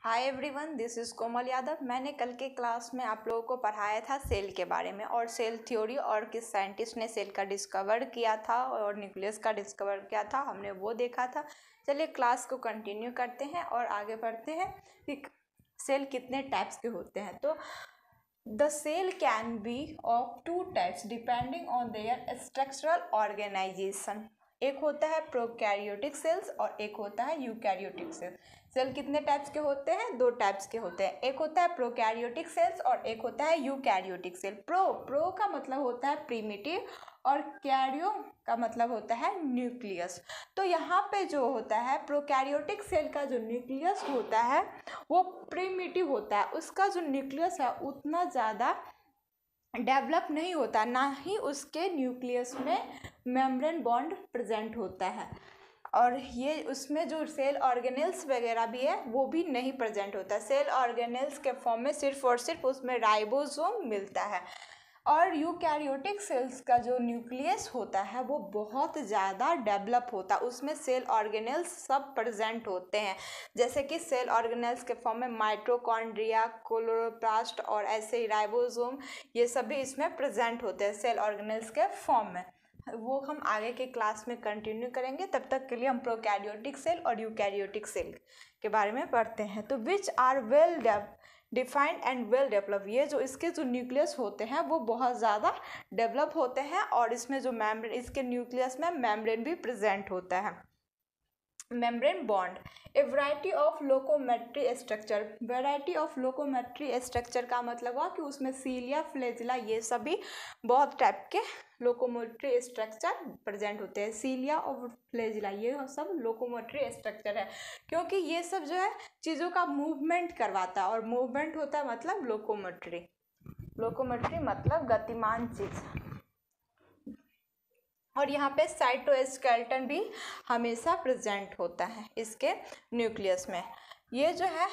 Hi everyone, this is कोमल यादव। मैंने कल के क्लास में आप लोगों को पढ़ाया था सेल के बारे में और सेल थ्योरी और किस साइंटिस्ट ने सेल का डिस्कवर किया था और न्यूक्लियस का डिस्कवर किया था, हमने वो देखा था। चलिए क्लास को कंटिन्यू करते हैं और आगे बढ़ते हैं कि सेल कितने टाइप्स के होते हैं। तो the cell can be of two types depending on their structural organisation. एक होता है प्रोकैरियोटिक सेल्स और एक होता है यूकैरियोटिक सेल्स। सेल कितने टाइप्स के होते हैं? दो टाइप्स के होते हैं। एक होता है प्रोकैरियोटिक सेल्स और एक होता है यूकैरियोटिक सेल। प्रो का मतलब होता है प्रीमिटिव और कैरियो का मतलब होता है न्यूक्लियस। तो यहाँ पे जो होता है प्रोकैरियोटिक सेल का जो न्यूक्लियस होता है वो प्रीमिटिव होता है। उसका जो न्यूक्लियस है उतना ज़्यादा डेवलप नहीं होता, ना ही उसके न्यूक्लियस में मेम्ब्रेन बॉन्ड प्रेजेंट होता है और ये उसमें जो सेल ऑर्गेनेल्स वगैरह भी है वो भी नहीं प्रेजेंट होता। सेल ऑर्गेनेल्स के फॉर्म में सिर्फ और सिर्फ उसमें राइबोसोम मिलता है। और यूकैरियोटिक सेल्स का जो न्यूक्लियस होता है वो बहुत ज़्यादा डेवलप होता है, उसमें सेल ऑर्गेनेल्स सब प्रेजेंट होते हैं। जैसे कि सेल ऑर्गेनेल्स के फॉर्म में माइटोकॉन्ड्रिया, क्लोरोप्लास्ट और ऐसे ही राइबोसोम, ये सभी इसमें प्रेजेंट होते हैं सेल ऑर्गेनेल्स के फॉर्म में। वो हम आगे के क्लास में कंटिन्यू करेंगे। तब तक के लिए हम प्रोकैरियोटिक सेल और यूकैरियोटिक सेल के बारे में पढ़ते हैं। तो which are well defined and well develop, ये जो इसके जो न्यूक्लियस होते हैं वो बहुत ज़्यादा डेवलप होते हैं और इसमें जो मेम्ब्रेन, इसके न्यूक्लियस में मेम्ब्रेन भी प्रेजेंट होता है। Membrane bond, a variety of locomotory structure. Variety of locomotory structure का मतलब हुआ कि उसमें सीलिया, फ्लैजिला, ये सभी बहुत टाइप के लोकोमेट्री स्ट्रक्चर प्रेजेंट होते हैं। सीलिया और फ्लैजिला ये सब लोकोमेट्री स्ट्रक्चर है, क्योंकि ये सब जो है चीज़ों का मूवमेंट करवाता है और मूवमेंट होता है मतलब लोकोमेट्री। लोकोमेट्री मतलब गतिमान चीज़। और यहाँ पे साइटोस्केलेटन भी हमेशा प्रेजेंट होता है इसके न्यूक्लियस में। ये जो है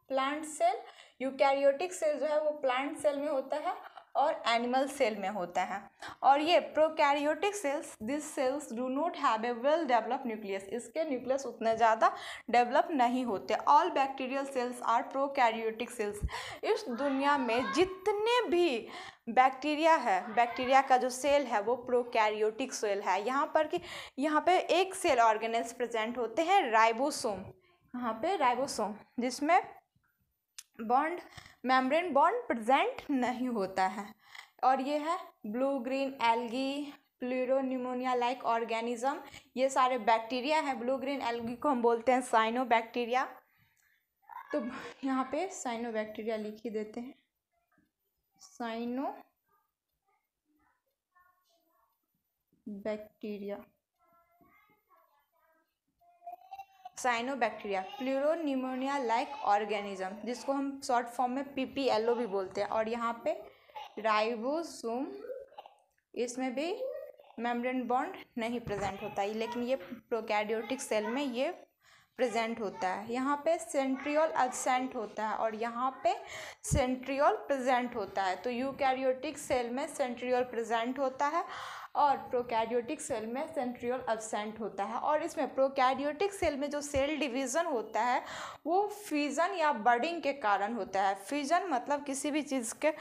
प्लांट सेल, यूकैरियोटिक सेल जो है वो प्लांट सेल में होता है और एनिमल सेल में होता है। और ये prokaryotic cells, this cells do not have a well develop nucleus, इसके न्यूक्लियस उतने ज़्यादा डेवलप नहीं होते। All bacterial cells are prokaryotic cells. इस दुनिया में जितने भी बैक्टीरिया है, बैक्टीरिया का जो सेल है वो प्रोकैरियोटिक सेल है। यहाँ पे एक सेल ऑर्गेनेल्स प्रेजेंट होते हैं, राइबोसोम। यहाँ पे राइबोसोम जिसमें बॉन्ड, मेम्ब्रेन बॉन्ड प्रेजेंट नहीं होता है। और ये है blue green algae, pleuropneumonia like organism, ये सारे बैक्टीरिया है। ब्लू ग्रीन एल्गी को हम बोलते हैं साइनोबैक्टीरिया। तो यहाँ पे साइनोबैक्टीरिया लिख ही देते हैं, cyanobacteria. Cyanobacteria pleuropneumonia like organism, जिसको हम शॉर्ट फॉर्म में PPLO भी बोलते हैं। और यहाँ पे राइबोसोम, इसमें भी मेम्ब्रेन बॉन्ड नहीं प्रेजेंट होता है, लेकिन ये प्रोकैरियोटिक सेल में ये प्रेजेंट होता है। यहाँ पे सेंट्रियोल एब्सेंट होता है और यहाँ पे सेंट्रियोल प्रेजेंट होता है। तो यूकैरियोटिक सेल में सेंट्रियोल प्रेजेंट होता है और प्रोकैरियोटिक सेल में सेंट्रियोल एब्सेंट होता है। और इसमें प्रोकैरियोटिक सेल में जो सेल डिवीज़न होता है वो फिजन या बडिंग के कारण होता है। फिजन मतलब किसी भी चीज़ के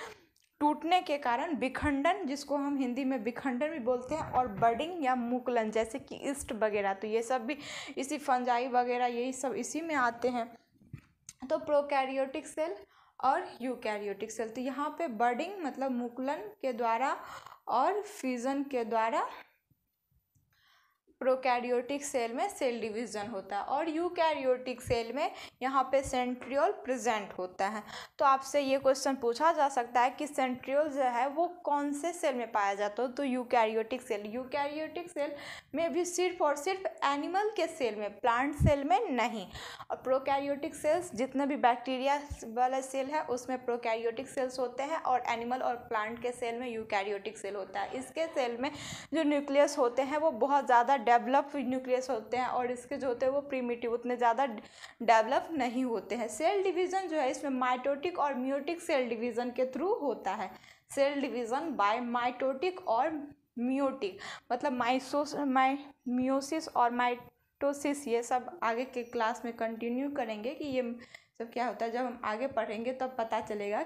टूटने के कारण, विखंडन जिसको हम हिंदी में विखंडन भी बोलते हैं, और बडिंग या मुकुलन जैसे कि ईस्ट वगैरह, तो ये सब भी इसी फंजाई वगैरह यही सब इसी में आते हैं। तो प्रोकैरियोटिक सेल और यूकैरियोटिक सेल, तो यहाँ पे बडिंग मतलब मुकुलन के द्वारा और फ्यूजन के द्वारा प्रोकैरियोटिक सेल में सेल डिवीज़न होता है। और यूकैरियोटिक सेल में यहाँ पे सेंट्रियोल प्रेजेंट होता है। तो आपसे ये क्वेश्चन पूछा जा सकता है कि सेंट्रियोल जो है वो कौन से सेल में पाया जाता है? तो यूकैरियोटिक सेल। यूकैरियोटिक सेल में भी सिर्फ और सिर्फ एनिमल के सेल में, प्लांट सेल में नहीं। और प्रोकैरियोटिक सेल्स जितने भी बैक्टीरिया वाला सेल है उसमें प्रोकैरियोटिक सेल्स होते हैं और एनिमल और प्लांट के सेल में यूकैरियोटिक सेल होता है। इसके सेल में जो न्यूक्लियस होते हैं वो बहुत ज़्यादा डेवलप न्यूक्लियस होते हैं और इसके जो होते हैं वो प्रीमिटिव, उतने ज़्यादा डेवलप नहीं होते हैं। सेल डिवीज़न जो है इसमें माइटोटिक और म्यूटिक सेल डिवीज़न के थ्रू होता है। सेल डिवीज़न बाय माइटोटिक और म्यूटिक, मतलब मियोसिस और माइटोसिस, ये सब आगे के क्लास में कंटिन्यू करेंगे कि ये सब क्या होता है, जब हम आगे पढ़ेंगे तब पता चलेगा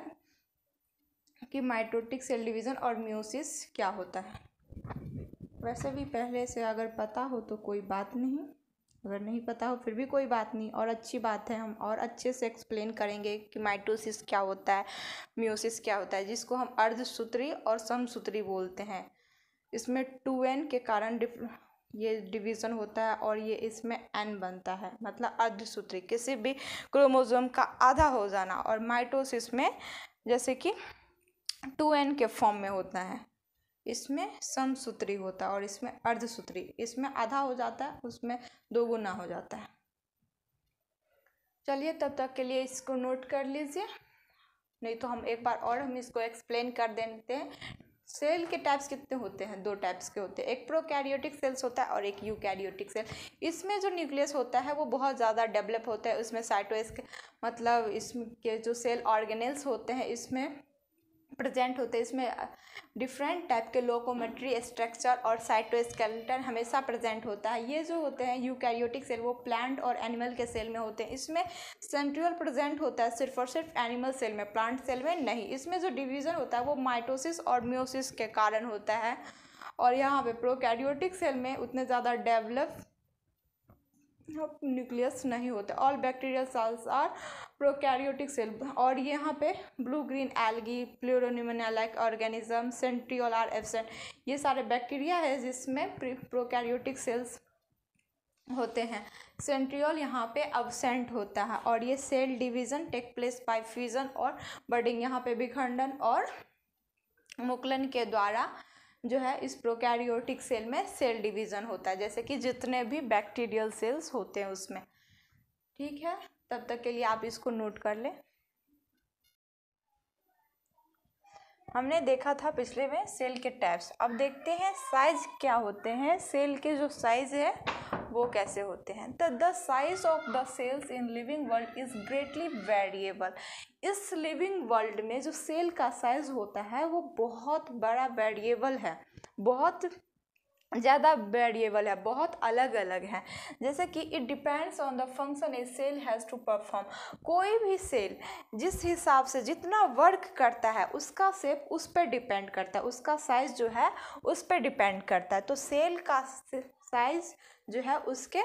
कि माइटोटिक सेल डिवीज़न और म्यूसिस क्या होता है। वैसे भी पहले से अगर पता हो तो कोई बात नहीं, अगर नहीं पता हो फिर भी कोई बात नहीं, और अच्छी बात है, हम और अच्छे से एक्सप्लेन करेंगे कि माइटोसिस क्या होता है, म्यूसिस क्या होता है, जिसको हम अर्धसूत्री और समसूत्री बोलते हैं। इसमें 2n के कारण ये डिवीज़न होता है और ये इसमें n बनता है, मतलब अर्धसूत्री किसी भी क्रोमोसोम का आधा हो जाना, और माइटोसिस में जैसे कि 2n के फॉर्म में होता है, इसमें समसूत्री होता है और इसमें अर्धसूत्री, इसमें आधा हो जाता है, उसमें 2 गुना हो जाता है। चलिए तब तक के लिए इसको नोट कर लीजिए, नहीं तो हम एक बार और हम इसको एक्सप्लेन कर देते हैं। सेल के टाइप्स कितने होते हैं? 2 टाइप्स के होते हैं, एक प्रोकैरियोटिक सेल्स होता है और एक यूकैरियोटिक सेल। इसमें जो न्यूक्लियस होता है वो बहुत ज़्यादा डेवलप होता है, उसमें मतलब इसके जो सेल ऑर्गेनेल्स होते हैं इसमें प्रेजेंट होते हैं, इसमें डिफरेंट टाइप के लोकोमेट्री स्ट्रक्चर और साइटोस्केलेटन हमेशा प्रेजेंट होता है। ये जो होते हैं यूकैरियोटिक सेल वो प्लांट और एनिमल के सेल में होते हैं, इसमें सेंट्रियोल प्रेजेंट होता है सिर्फ और सिर्फ एनिमल सेल में, प्लांट सेल में नहीं। इसमें जो डिवीज़न होता है वो माइटोसिस और म्यूसिस के कारण होता है, और यहाँ पे प्रोकैरियोटिक सेल में उतने ज़्यादा डेवलप न्यूक्लियस नहीं होता। All bacterial cells are prokaryotic cell, और यहाँ पे blue green algae, pleuropneumonia like organism, centriole are absent, ये सारे बैक्टीरिया है जिसमें प्रोकैरियोटिक सेल्स होते हैं। सेंट्रियोल यहाँ पे अब्सेंट होता है, और ये cell division take place by fusion और बडिंग, यहाँ पे विखंडन और मुकुलन के द्वारा जो है इस प्रोकैरियोटिक सेल में सेल डिवीज़न होता है, जैसे कि जितने भी बैक्टीरियल सेल्स होते हैं उसमें। ठीक है, तब तक के लिए आप इसको नोट कर लें। हमने देखा था पिछले में सेल के टाइप्स, अब देखते हैं साइज क्या होते हैं, सेल के जो साइज है वो कैसे होते हैं। तो the size of the cells in living world is greatly variable. इस लिविंग वर्ल्ड में जो सेल का साइज होता है वो बहुत बड़ा वेरिएबल है, बहुत ज़्यादा वेरिएबल है, बहुत अलग अलग है। जैसे कि it depends on the function a cell has to perform. कोई भी सेल जिस हिसाब से जितना वर्क करता है उसका शेप उस पर डिपेंड करता है, उसका साइज जो है उस पर डिपेंड करता है। तो सेल का साइज जो है उसके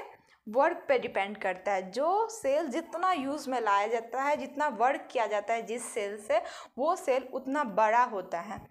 वर्क पे डिपेंड करता है। जो सेल जितना यूज़ में लाया जाता है, जितना वर्क किया जाता है जिस सेल से, वो सेल उतना बड़ा होता है।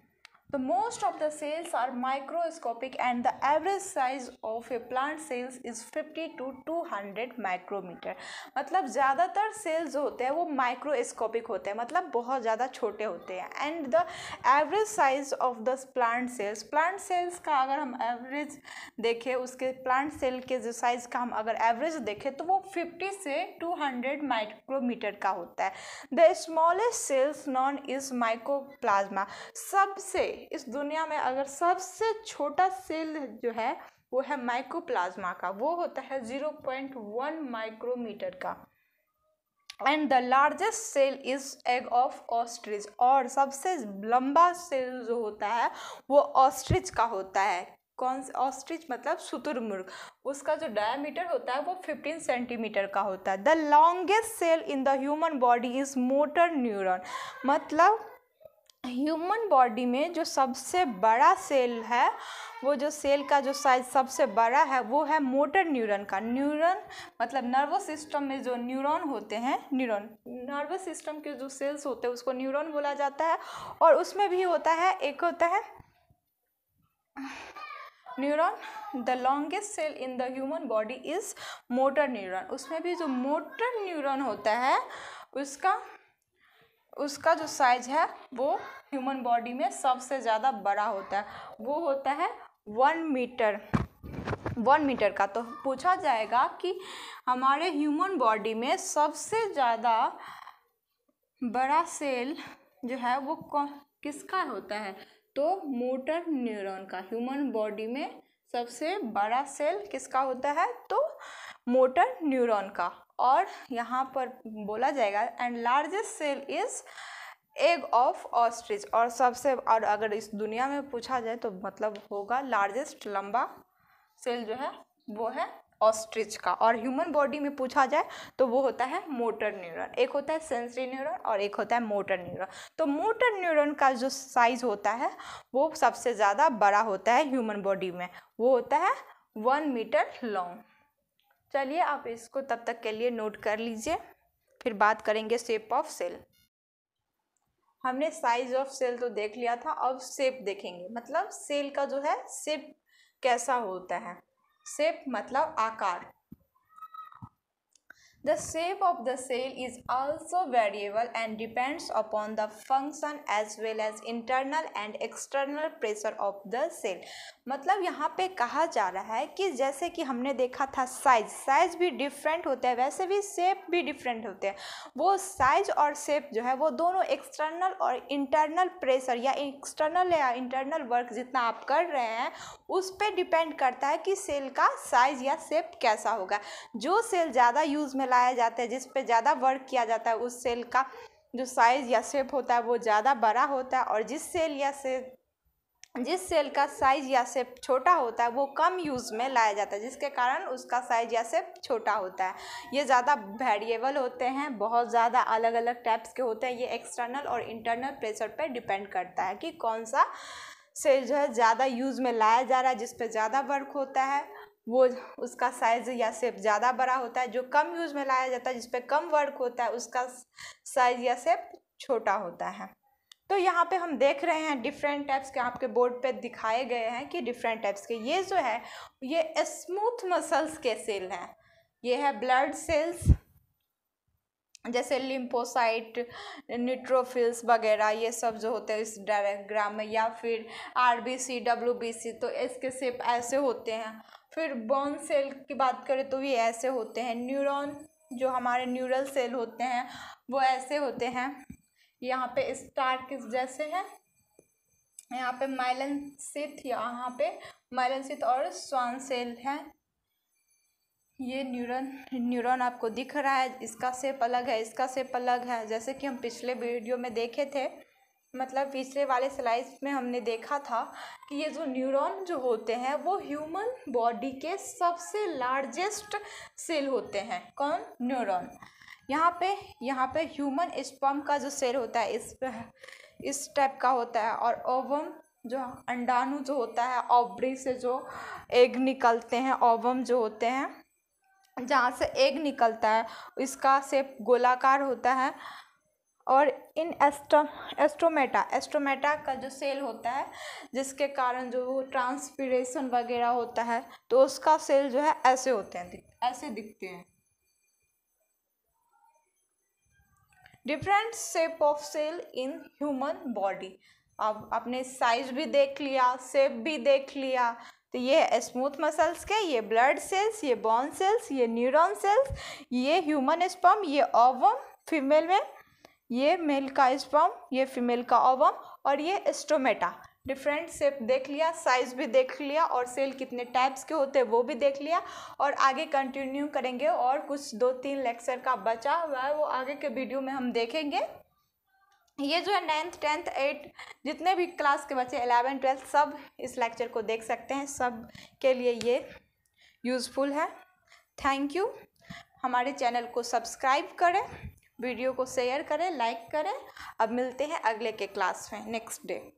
The most of the cells are microscopic and the average size of a plant cells is 50 to 200 micrometer। मतलब ज़्यादातर सेल्स जो होते हैं वो माइक्रोस्कोपिक होते हैं, मतलब बहुत ज़्यादा छोटे होते हैं। And the average size of the plant cells का अगर हम एवरेज देखें, उसके प्लांट सेल के जो साइज का हम अगर एवरेज देखें तो वो 50 से 200 माइक्रोमीटर का होता है। The smallest cells known is mycoplasma. सबसे इस दुनिया में अगर सबसे छोटा सेल जो है वो है माइकोप्लाज्मा का, वो होता है 0.1 माइक्रोमीटर का। And the largest cell is egg of ostrich, और सबसे लंबा सेल जो होता है वो ऑस्ट्रिच का होता है। कौन सा ऑस्ट्रिच? मतलब शुतुरमुर्ग। उसका जो डायमीटर होता है वो 15 सेंटीमीटर का होता है। The longest cell in the human body is motor neuron. मतलब ह्यूमन बॉडी में जो सबसे बड़ा सेल है, वो जो सेल का जो साइज सबसे बड़ा है वो है मोटर न्यूरॉन का। न्यूरॉन मतलब नर्वस सिस्टम में जो न्यूरॉन होते हैं, नर्वस सिस्टम के जो सेल्स होते हैं उसको न्यूरॉन बोला जाता है। और उसमें भी होता है, एक होता है neuron. The longest cell in the human body is motor neuron. उसमें भी जो मोटर न्यूरॉन होता है उसका जो साइज है वो ह्यूमन बॉडी में सबसे ज़्यादा बड़ा होता है, वो होता है 1 मीटर का। तो पूछा जाएगा कि हमारे ह्यूमन बॉडी में सबसे ज़्यादा बड़ा सेल जो है वो किसका होता है? तो मोटर न्यूरॉन का। ह्यूमन बॉडी में सबसे बड़ा सेल किसका होता है? तो मोटर न्यूरॉन का। और यहाँ पर बोला जाएगा and largest cell is egg of ostrich. और अगर इस दुनिया में पूछा जाए तो मतलब होगा लार्जेस्ट लंबा सेल जो है वो है ऑस्ट्रिच का। और ह्यूमन बॉडी में पूछा जाए तो वो होता है मोटर न्यूरॉन, एक होता है सेंसरी न्यूरॉन और एक होता है मोटर न्यूरॉन। तो मोटर न्यूरॉन का जो साइज होता है वो सबसे ज़्यादा बड़ा होता है ह्यूमन बॉडी में, वो होता है 1 मीटर लॉन्ग। चलिए आप इसको तब तक के लिए नोट कर लीजिए, फिर बात करेंगे शेप ऑफ सेल। हमने साइज ऑफ सेल तो देख लिया था, अब शेप देखेंगे, मतलब सेल का जो है शेप कैसा होता है। शेप मतलब आकार। The shape of the cell is also variable and depends upon the function as well as internal and external pressure of the cell। मतलब यहाँ पे कहा जा रहा है कि जैसे कि हमने देखा था साइज भी डिफरेंट होता है, वैसे भी शेप भी डिफरेंट होते हैं। वो साइज और शेप जो है वो दोनों एक्सटर्नल और इंटरनल प्रेशर या एक्सटर्नल या इंटरनल वर्क जितना आप कर रहे हैं उस पर डिपेंड करता है कि सेल का साइज या शेप कैसा होगा। जो सेल ज़्यादा यूज़ में लाया जाता है, जिस पे ज़्यादा वर्क किया जाता है, उस सेल का जो साइज या शेप होता है वो ज़्यादा बड़ा होता है, और जिस सेल का साइज या शेप छोटा होता है वो कम यूज़ में लाया जाता है, जिसके कारण उसका साइज या शेप छोटा होता है। ये ज़्यादा वेरिएबल होते हैं, बहुत ज़्यादा अलग अलग टाइप्स के होते हैं। ये एक्सटर्नल और इंटरनल प्रेशर पर डिपेंड करता है कि कौन सा सेल जो है ज़्यादा यूज़ में लाया जा रहा है, जिस पे ज़्यादा वर्क होता है वो उसका साइज या शेप ज़्यादा बड़ा होता है। जो कम यूज़ में लाया जाता है, जिस पे कम वर्क होता है, उसका साइज या शेप छोटा होता है। तो यहाँ पे हम देख रहे हैं डिफरेंट टाइप्स के, आपके बोर्ड पे दिखाए गए हैं कि डिफरेंट टाइप्स के। ये जो है ये स्मूथ मसल्स के सेल हैं। ये है ब्लड सेल्स जैसे लिम्फोसाइट, न्यूट्रोफिल्स वगैरह, ये सब जो होते हैं इस डायग्राम में, या फिर आरबीसी, डब्ल्यूबीसी, तो इसके शेप ऐसे होते हैं। फिर बोन सेल की बात करें तो ये ऐसे होते हैं। न्यूरॉन जो हमारे न्यूरल सेल होते हैं वो ऐसे होते हैं। यहाँ पे स्टार किस जैसे हैं, यहाँ पे माइलन शीथ, यहाँ पे माइलन शीथ और स्वान सेल है। ये न्यूरॉन आपको दिख रहा है, इसका शेप अलग है, इसका शेप अलग है। जैसे कि हम पिछले वीडियो में देखे थे, मतलब पिछले वाले स्लाइड में हमने देखा था कि ये जो न्यूरॉन जो होते हैं वो ह्यूमन बॉडी के सबसे लार्जेस्ट सेल होते हैं। कौन? न्यूरॉन। यहाँ पे ह्यूमन स्पर्म का जो सेल होता है इस टाइप का होता है, और ओवम जो अंडाणु जो होता है, ओवरी से जो एग निकलते हैं, ओवम जो होते हैं जहाँ से एग निकलता है, इसका शेप गोलाकार होता है। और इन एस्ट्रोमेटा का जो सेल होता है, जिसके कारण जो ट्रांसपीरेशन वगैरह होता है, तो उसका सेल जो है ऐसे होते हैं, ऐसे दिखते हैं। Different shape of cell in human body. अब आपने साइज भी देख लिया, शेप भी देख लिया। तो ये स्मूथ मसल्स के, ये ब्लड सेल्स, ये बोन सेल्स, ये न्यूरॉन सेल्स, ये ह्यूमन स्पर्म, ये ओवम फीमेल में, ये मेल का स्पर्म, ये फीमेल का ओवम, और ये स्टोमेटा। डिफरेंट शेप देख लिया, साइज भी देख लिया, और सेल कितने टाइप्स के होते हैं वो भी देख लिया। और आगे कंटिन्यू करेंगे, और कुछ 2-3 लेक्चर का बचा हुआ है वो आगे के वीडियो में हम देखेंगे। ये जो है 9th 10th 8th जितने भी क्लास के बच्चे 11th 12th सब इस लेक्चर को देख सकते हैं, सब के लिए ये यूज़फुल है। Thank you. हमारे चैनल को सब्सक्राइब करें, वीडियो को शेयर करें, लाइक करें। अब मिलते हैं अगले के क्लास में नेक्स्ट डे।